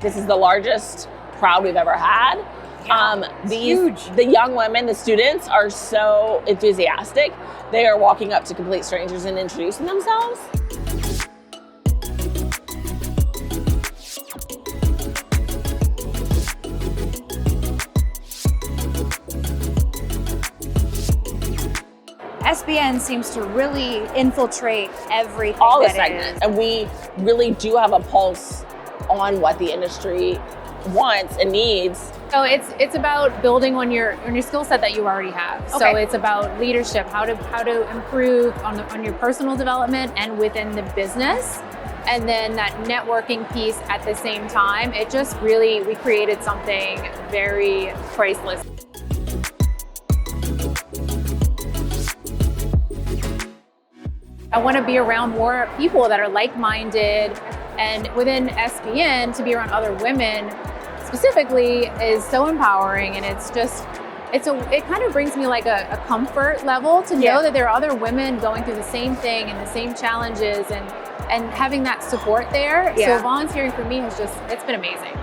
This is the largest crowd we've ever had. Huge. The young women, the students, are so enthusiastic. They are walking up to complete strangers and introducing themselves. SBN seems to really infiltrate everything. All the segments. And we really do have a pulse on what the industry wants and needs. So it's about building on your skill set that you already have. Okay. So it's about leadership, how to improve on your personal development and within the business. And then that networking piece at the same time. It just really, we created something very priceless. I want to be around more people that are like-minded, and within SBN, to be around other women specifically is so empowering, and it's just, it kind of brings me like a comfort level to know that there are other women going through the same thing and the same challenges, and having that support there. So volunteering for me has just, it's been amazing.